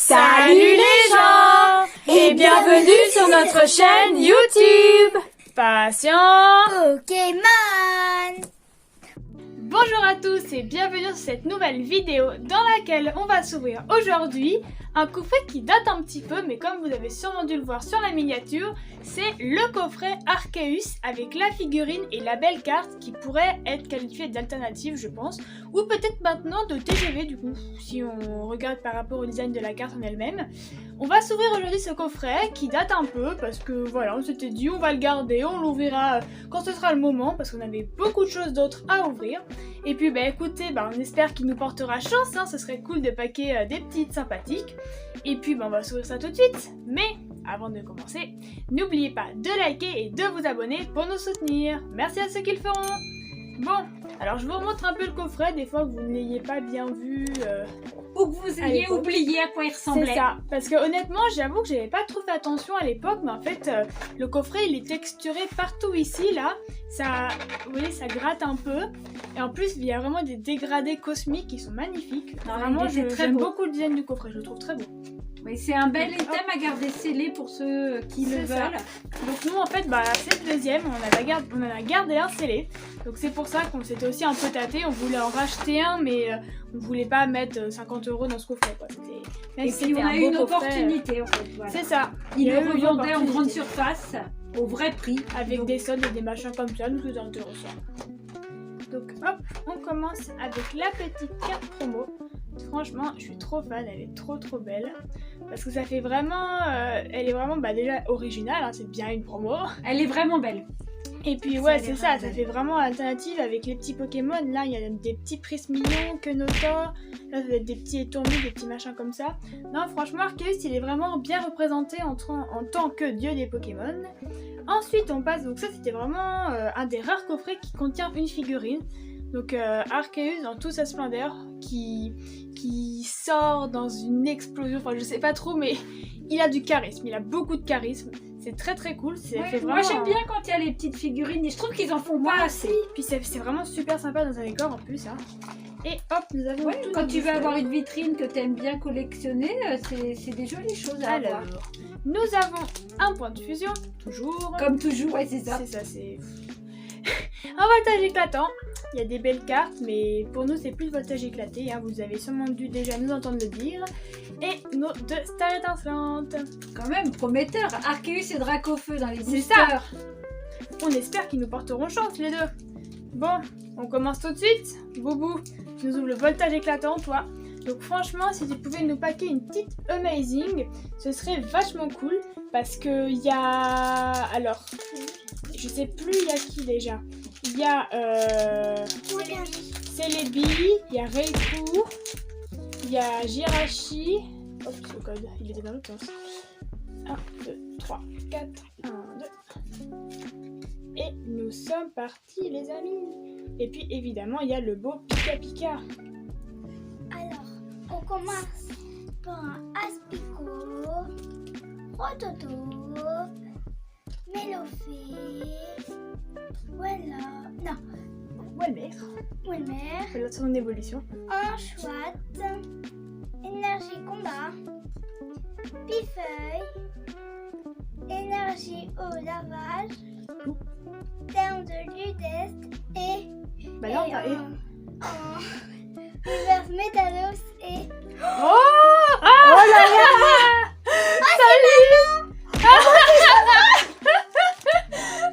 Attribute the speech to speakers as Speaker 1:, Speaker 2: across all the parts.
Speaker 1: Salut les gens et bienvenue sur notre chaîne YouTube Passion
Speaker 2: Pokémon.
Speaker 3: Bonjour à tous et bienvenue sur cette nouvelle vidéo dans laquelle on va s'ouvrir aujourd'hui un coffret qui date un petit peu, mais comme vous avez sûrement dû le voir sur la miniature, c'est le coffret Arceus avec la figurine et la belle carte qui pourrait être qualifiée d'alternative je pense, ou peut-être maintenant de TGV du coup, si on regarde par rapport au design de la carte en elle-même. On va s'ouvrir aujourd'hui ce coffret qui date un peu parce que voilà, on s'était dit on va le garder, on l'ouvrira quand ce sera le moment parce qu'on avait beaucoup de choses d'autres à ouvrir. Et puis écoutez, on espère qu'il nous portera chance, ce serait cool de paquer des petites sympathiques. Et puis on va s'ouvrir ça tout de suite. Mais avant de commencer, n'oubliez pas de liker et de vous abonner pour nous soutenir. Merci à ceux qui le feront. Bon, alors je vous remontre un peu le coffret, des fois que vous ne l'ayez pas bien vu.
Speaker 1: Ou que vous ayez oublié à quoi il ressemblait.
Speaker 3: C'est ça, parce que honnêtement j'avoue que j'avais pas trop fait attention à l'époque, mais en fait le coffret il est texturé partout ici là, ça, vous voyez ça gratte un peu, et en plus il y a vraiment des dégradés cosmiques qui sont magnifiques. Vraiment j'aime beaucoup le design du coffret, je le trouve très beau.
Speaker 1: Oui, c'est un bel item à garder scellé pour ceux qui le veulent.
Speaker 3: Donc nous en fait c'est le deuxième, on en a gardé un scellé. Donc c'est pour ça qu'on s'était aussi un peu tâté, on voulait en racheter un mais on voulait pas mettre 50 € dans ce coffret quoi.
Speaker 1: Et puis on a eu une opportunité en fait. Voilà.
Speaker 3: C'est ça.
Speaker 1: Il le revendait en grande surface au vrai prix.
Speaker 3: Avec des soldes et des machins comme ça, donc c'est intéressant. Donc hop, on commence avec la petite carte promo. Franchement, je suis trop fan, elle est trop belle. Parce que ça fait vraiment... elle est vraiment déjà originale, c'est bien une promo.
Speaker 1: Elle est vraiment belle.
Speaker 3: Et puis ouais, c'est ça, ça fait vraiment alternative avec les petits Pokémon. Là, il y a des petits Prismillon, Kenotor. Là, ça va être des petits Étourmis, des petits machins comme ça. Non, franchement, Arceus, il est vraiment bien représenté en tant que dieu des Pokémon. Ensuite, on passe, donc ça, c'était vraiment un des rares coffrets qui contient une figurine. Donc Arceus dans toute sa splendeur qui sort dans une explosion, enfin je sais pas trop, mais il a du charisme, il a beaucoup de charisme, c'est très cool.
Speaker 1: Moi j'aime bien quand il y a les petites figurines et je trouve qu'ils en font pas assez.
Speaker 3: Puis c'est vraiment super sympa dans un décor en plus. Et hop, nous avons
Speaker 1: quand tu veux avoir une vitrine que tu aimes bien collectionner, c'est des jolies choses à avoir.
Speaker 3: Nous avons un point de fusion, toujours.
Speaker 1: Comme toujours, ouais c'est ça.
Speaker 3: C'est ça, c'est... Un voltage éclatant, il y a des belles cartes, mais pour nous c'est plus voltage éclaté, vous avez sûrement dû déjà nous entendre le dire. Et nos deux stars étincelantes.
Speaker 1: Quand même, prometteur, Arceus et Dracofeu dans les boosters.
Speaker 3: C'est ça. On espère qu'ils nous porteront chance les deux. Bon, on commence tout de suite. Boubou, tu nous ouvres le voltage éclatant, toi. Donc franchement, si tu pouvais nous paquer une petite Amazing, ce serait vachement cool. Parce que il y a... Alors... Je sais plus il y a qui déjà. Il y a Celebi, il y a Reikou, il y a Jirachi. Hop, ce code, il était dans l'autre sens. 1, 2, 3, 4, 1, 2. Et nous sommes partis les amis. Et puis évidemment il y a le beau Pika Pika.
Speaker 2: Alors, on commence par un Aspico, Rototo, Melofée, Welmer,
Speaker 3: C'est son évolution.
Speaker 2: Anchoite, Énergie Combat, Pifeuille, Énergie Eau Lavage, Terme de Ludeste et...
Speaker 3: Là on va...
Speaker 2: Reverse Métalos et...
Speaker 3: Oh là là. Salut.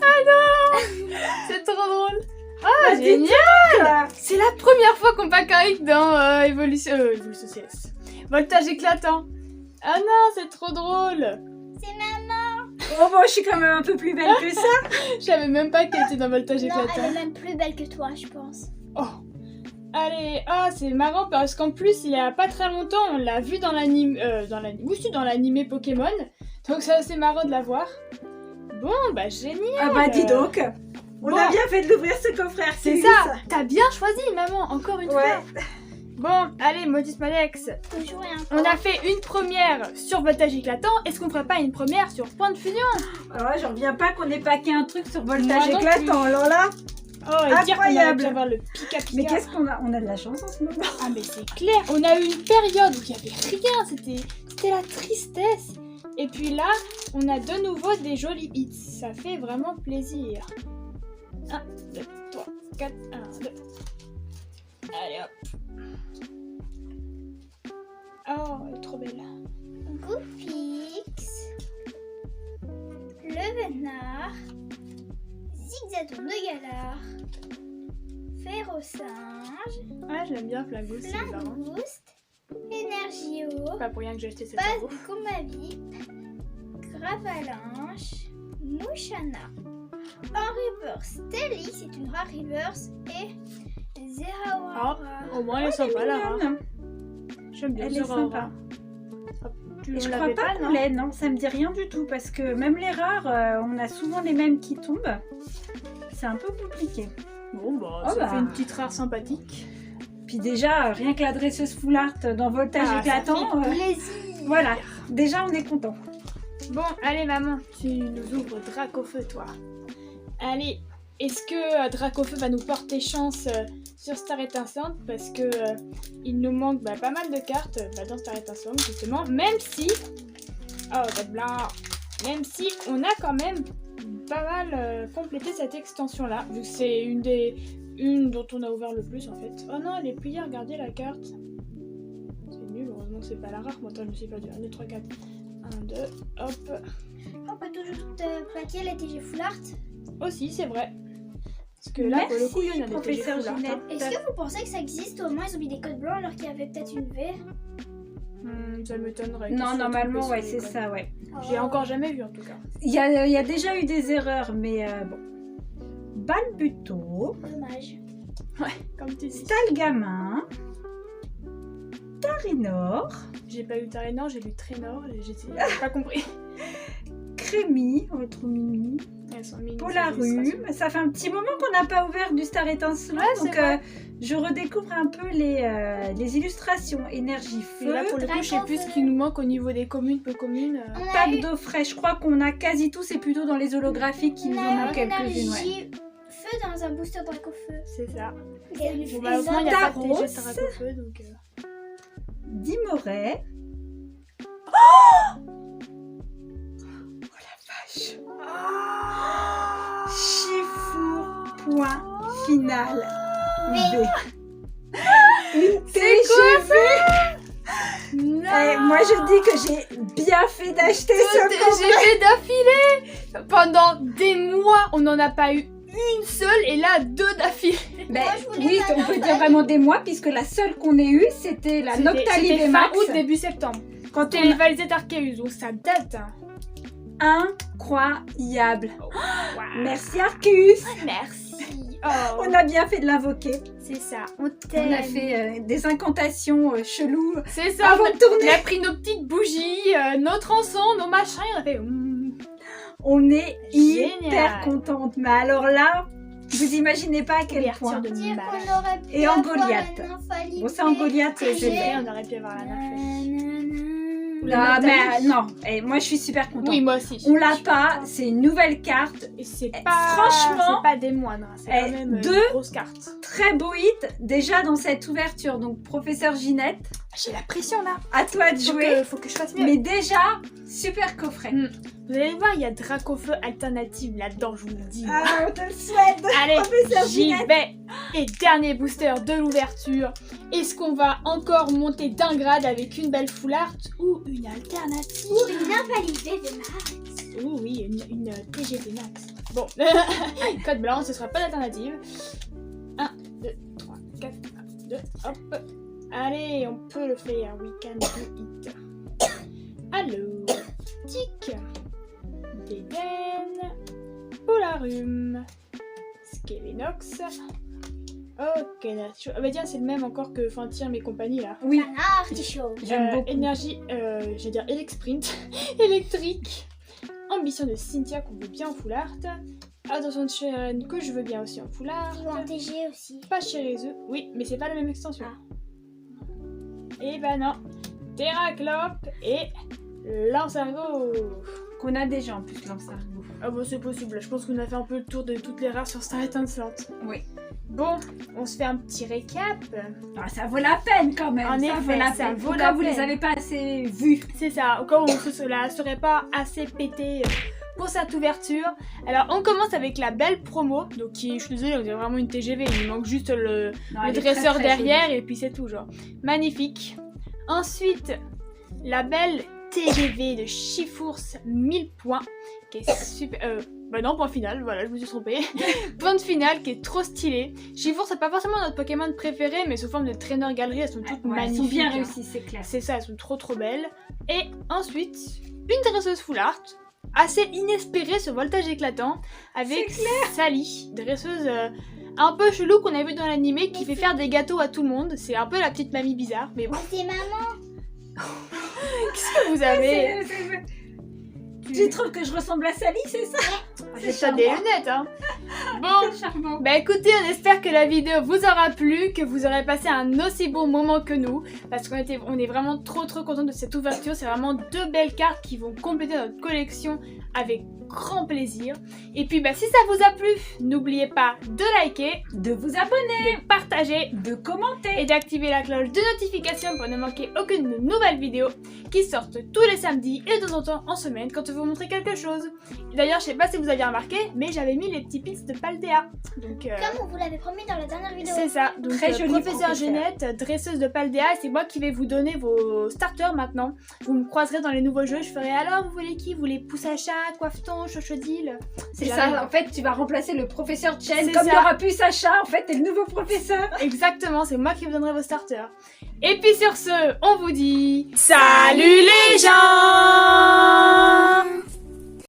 Speaker 3: Ah non. C'est trop drôle. Ah génial. C'est la première fois qu'on pack un hit dans Évolution CS. Voltage éclatant. Ah non, c'est trop drôle.
Speaker 2: C'est maman.
Speaker 1: Oh bon, je suis quand même un peu plus belle que ça.
Speaker 3: Je savais même pas qu'elle était dans Voltage
Speaker 2: Non,
Speaker 3: éclatant.
Speaker 2: elle est même plus belle que toi, je pense.
Speaker 3: Oh. Allez, c'est marrant parce qu'en plus, il y a pas très longtemps, on l'a vu dans l'anime, dans l'animé Pokémon. Donc c'est assez marrant de la voir. Bon, génial.
Speaker 1: Ah bah dis donc. On a bien fait de l'ouvrir ce coffret.
Speaker 3: C'est ça. T'as bien choisi, maman, encore une fois. Bon, allez, Modus Malex. On a fait une première sur voltage éclatant. Est-ce qu'on ferait pas une première sur point de fusion?
Speaker 1: Ouais, j'en reviens pas qu'on ait paqué un truc sur voltage éclatant. Alors là,
Speaker 3: Oh, et dire qu'on a pu avoir le Pika Pika.
Speaker 1: Mais qu'est-ce qu'on a? On a de la chance en ce moment.
Speaker 3: Ah mais c'est clair. On a eu une période où il n'y avait rien. C'était c'est la tristesse. Et puis là, on a de nouveau des jolis hits. Ça fait vraiment plaisir. 1, 2, 3, 4, 1, 2. Allez hop. Oh, elle est trop belle.
Speaker 2: Goofix, le Venard, Zigzaton de Galar, Férocinge,
Speaker 3: Ah, je l'aime bien, Flago, c'est marrant.
Speaker 2: Flingouste, Énergio,
Speaker 3: Pas pour rien que j'ai acheté cette
Speaker 2: Base
Speaker 3: Flago.
Speaker 2: de Combavip, Gravalanche, Mouchana, en reverse Telly, c'est une rare reverse, et Zeraora.
Speaker 3: Au moins, elle est sympa, là. Hein.
Speaker 4: Mignonne.
Speaker 3: J'aime bien
Speaker 4: Elle est
Speaker 3: Zeraora.
Speaker 4: sympa.
Speaker 3: Hop, tu
Speaker 4: Et
Speaker 3: ne
Speaker 4: je
Speaker 3: l'avais
Speaker 4: crois pas qu'on
Speaker 3: non
Speaker 4: l'ait, non, ça me dit rien du tout parce que même les rares, on a souvent les mêmes qui tombent. C'est un peu compliqué.
Speaker 3: Bon, bah,
Speaker 4: Oh
Speaker 3: ça
Speaker 4: bah.
Speaker 3: fait une petite rare sympathique.
Speaker 4: Puis déjà, rien que la dresseuse full art dans Voltage
Speaker 3: Ah, ça
Speaker 4: éclatant,
Speaker 3: fait
Speaker 2: Plaisir.
Speaker 4: voilà, déjà on est content.
Speaker 3: Bon, allez, maman, tu nous ouvres Dracofeu, toi. Allez, est-ce que Dracofeu va nous porter chance sur Star Étincelante? Parce que il nous manque pas mal de cartes dans Star Étincelante, justement. Même si... Oh, date blanc. Même si on a quand même pas mal complété cette extension-là. Vu que c'est une dont on a ouvert le plus, en fait. Oh non, elle est pliée, regardez la carte. C'est nul, heureusement que c'est pas la rare. Moi, attends, je me suis perdu. 1, 2, 3, 4. 1, 2, hop.
Speaker 2: On peut toujours plaquer la TG Full Art.
Speaker 3: Aussi, c'est vrai. Parce que là, pour le coup, il y en a des
Speaker 4: professeur
Speaker 3: TG full art,
Speaker 4: Ginette.
Speaker 3: hein.
Speaker 2: Est-ce que vous pensez que ça existe? Au moins, ils ont mis des codes blancs alors qu'il y avait peut-être une V.
Speaker 3: Ça m'étonnerait.
Speaker 4: Non,
Speaker 3: qu'ils soient
Speaker 4: normalement,
Speaker 3: trompés
Speaker 4: ouais,
Speaker 3: sur
Speaker 4: c'est
Speaker 3: les codes.
Speaker 4: ça, ouais.
Speaker 3: J'ai encore jamais vu, en tout cas.
Speaker 4: Il y a déjà eu des erreurs, mais bon. Balbuto,
Speaker 2: Dommage.
Speaker 3: Comme tu dis.
Speaker 4: Stalgamin, Tarinor,
Speaker 3: J'ai pas lu Tarénor, j'ai lu Trénor. J'ai pas compris.
Speaker 4: Crémy, votre Mimi,
Speaker 3: Elles sont mignon,
Speaker 4: Polarum. Ça fait un petit moment qu'on n'a pas ouvert du Star Étincelant,
Speaker 3: Ouais, c'est
Speaker 4: donc
Speaker 3: vrai.
Speaker 4: je redécouvre un peu les illustrations. Énergie
Speaker 3: Et
Speaker 4: feu,
Speaker 3: là, pour le coup, je sais plus ce qui nous manque au niveau des communes, peu communes.
Speaker 2: On a
Speaker 4: table
Speaker 2: eu,
Speaker 4: d'eau fraîche. Je crois qu'on a quasi tout, c'est plutôt dans les holographiques qui
Speaker 2: on
Speaker 4: nous en
Speaker 2: a eu
Speaker 4: manquent quelques-unes. Ouais.
Speaker 2: énergie feu dans un booster Dracofeu.
Speaker 3: C'est ça.
Speaker 2: Et une
Speaker 3: Bon, bah, au moins, il n'y a pas de
Speaker 4: Taros.
Speaker 3: TG Dracofeu, donc...
Speaker 4: Dimoret. Chifour, point final. V.
Speaker 3: C'est quoi Non
Speaker 4: Moi je dis que j'ai bien fait d'acheter ce
Speaker 3: J'ai fait d'affilée. Pendant des mois, on n'en a pas eu une seule, et là, 2 d'affilée.
Speaker 4: Ben,
Speaker 2: Moi, je voulais
Speaker 4: oui,
Speaker 2: la
Speaker 4: on peut dire
Speaker 2: Noctali.
Speaker 4: vraiment des mois, puisque la seule qu'on ait eue, c'était la Noctali
Speaker 3: C'était fin
Speaker 4: VMAX.
Speaker 3: août, début septembre.
Speaker 4: Quand
Speaker 3: C'était les
Speaker 4: on
Speaker 3: Valzet Arceus, donc ça date. Hein.
Speaker 4: incroyable.
Speaker 3: Wow.
Speaker 4: Merci Arceus.
Speaker 3: Merci. Oh,
Speaker 4: On a bien fait de l'invoquer.
Speaker 3: c'est ça.
Speaker 2: On
Speaker 4: On a fait des incantations cheloues
Speaker 3: C'est ça.
Speaker 4: avant de tourner.
Speaker 3: On a pris nos petites bougies, notre encens, nos machins, et on a fait...
Speaker 4: On est
Speaker 3: Génial.
Speaker 4: hyper contente. Mais alors là, vous imaginez pas à quel
Speaker 3: Ouverture
Speaker 4: point.
Speaker 3: de
Speaker 2: dire
Speaker 3: malade.
Speaker 2: qu'on aurait pu
Speaker 4: Et en
Speaker 2: avoir
Speaker 4: Goliath.
Speaker 2: la nymphalie
Speaker 4: Bon, ça en Goliath, je
Speaker 3: C'est
Speaker 4: l'ai.
Speaker 3: vrai, on aurait pu avoir la nymphée.
Speaker 4: Ah, mais non, et moi je suis super contente.
Speaker 3: Oui, moi aussi.
Speaker 4: On l'a pas, c'est une nouvelle carte,
Speaker 3: Et c'est
Speaker 4: Eh,
Speaker 3: pas...
Speaker 4: franchement,
Speaker 3: c'est pas des moindres, hein, c'est
Speaker 4: eh,
Speaker 3: quand même
Speaker 4: deux-
Speaker 3: une grosse carte.
Speaker 4: très beau hit déjà dans cette ouverture. Donc professeur Ginette,
Speaker 3: J'ai la pression là.
Speaker 4: à toi de jouer.
Speaker 3: Faut que je fasse mieux.
Speaker 4: Mais déjà, super coffret.
Speaker 3: Vous allez voir, il y a Dracofeu alternative là-dedans, je vous le dis.
Speaker 4: Ah, on te le souhaite.
Speaker 3: Allez,
Speaker 4: Professeur
Speaker 3: j'y
Speaker 4: Ginette.
Speaker 3: vais. Et dernier booster de l'ouverture. Est-ce qu'on va encore monter d'un grade avec une belle full art ou une alternative?
Speaker 2: Ou une nymphalie VMAX.
Speaker 3: Oh oui, une TGV Max. Bon, code blanc, ce sera pas d'alternative. 1, 2, 3, 4, 1, 2, hop. Allez, on peut le faire. We can do it. Allô, Tic, Déden, Polarum, Skelenox. Ok, là, ah bah tiens, c'est le même encore que Fantium et compagnie là.
Speaker 4: Oui,
Speaker 2: Un artichaut.
Speaker 4: j'aime beaucoup.
Speaker 3: Énergie, j'allais dire Electrsprint, électrique. Ambition de Cynthia qu'on veut bien en full art. Attention de chaîne que je veux bien aussi en full art.
Speaker 2: Ou un TG aussi.
Speaker 3: Pas chez les œufs, oui, mais c'est pas la même extension. Et bah non. Terraclope et Lancergo.
Speaker 4: Qu'on a déjà en plus Lancergo.
Speaker 3: Ah bah c'est possible, je pense qu'on a fait un peu le tour de toutes les rares sur Star Étincelante.
Speaker 4: Oui.
Speaker 3: Bon, on se fait un petit récap.
Speaker 4: Ah, ça vaut la peine quand même.
Speaker 3: En
Speaker 4: ça
Speaker 3: effet,
Speaker 4: vaut la
Speaker 3: ça
Speaker 4: peine.
Speaker 3: vaut
Speaker 4: Au
Speaker 3: la
Speaker 4: cas où vous les
Speaker 3: peine.
Speaker 4: avez pas assez vus.
Speaker 3: C'est ça, au cas où on se la serait pas assez pété pour cette ouverture. Alors on commence avec la belle promo, donc qui, je suis désolée, on dirait vraiment une TGV, il manque juste le
Speaker 4: Non, elle est
Speaker 3: dresseur
Speaker 4: très, très
Speaker 3: derrière
Speaker 4: jolie.
Speaker 3: et puis c'est tout genre. Magnifique. Ensuite, la belle TGV de Chifours 1000 points, qui est super... bah non, point final, voilà, je me suis trompée. Point final qui est trop stylé. Chifours, c'est pas forcément notre Pokémon préféré, mais sous forme de trainer galerie, elles sont toutes
Speaker 4: Ouais, elles
Speaker 3: magnifiques.
Speaker 4: sont bien
Speaker 3: hein.
Speaker 4: réussies, c'est clair.
Speaker 3: C'est ça, elles sont trop belles. Et ensuite, une dresseuse full art, assez inespérée ce voltage éclatant, avec Sally, dresseuse un peu chelou qu'on a vu dans l'animé, qui fait faire des gâteaux à tout le monde. C'est un peu la petite mamie bizarre, mais bon.
Speaker 2: C'est maman.
Speaker 3: Qu'est-ce que vous avez
Speaker 4: Tu trouves que je ressemble à Sally, c'est ça?
Speaker 3: C'est pas des lunettes, hein. Bon,
Speaker 4: C'est charmant.
Speaker 3: bah écoutez, on espère que la vidéo vous aura plu, que vous aurez passé un aussi bon moment que nous, parce qu'on est vraiment trop contents de cette ouverture. C'est vraiment deux belles cartes qui vont compléter notre collection avec grand plaisir. Et puis bah si ça vous a plu, n'oubliez pas de liker,
Speaker 4: De vous abonner,
Speaker 3: de partager
Speaker 4: de commenter.
Speaker 3: et d'activer la cloche de notification pour ne manquer aucune nouvelle vidéo qui sortent tous les samedis et de temps en temps en semaine quand on vous montrer quelque chose. Et d'ailleurs, je sais pas si vous aviez remarqué, mais j'avais mis les petits pins de Paldea. Donc
Speaker 2: Comme on vous l'avait promis dans la dernière vidéo.
Speaker 3: c'est ça. Donc
Speaker 4: Très joli
Speaker 3: professeur
Speaker 4: professeur.
Speaker 3: Ginette, dresseuse de Paldea, c'est moi qui vais vous donner vos starters maintenant. Vous me croiserez dans les nouveaux jeux, je ferai alors vous voulez qui? Vous voulez pousse à chat, coiffe-ton, chochodile?
Speaker 4: C'est
Speaker 3: J'arrive.
Speaker 4: ça, en fait, tu vas remplacer le professeur Chen.
Speaker 3: C'est
Speaker 4: Comme il
Speaker 3: ça.
Speaker 4: n'y aura plus Sacha, en fait, t'es le nouveau professeur.
Speaker 3: Exactement, c'est moi qui vous donnerai vos starters. Et puis sur ce, on vous dit salut les gens!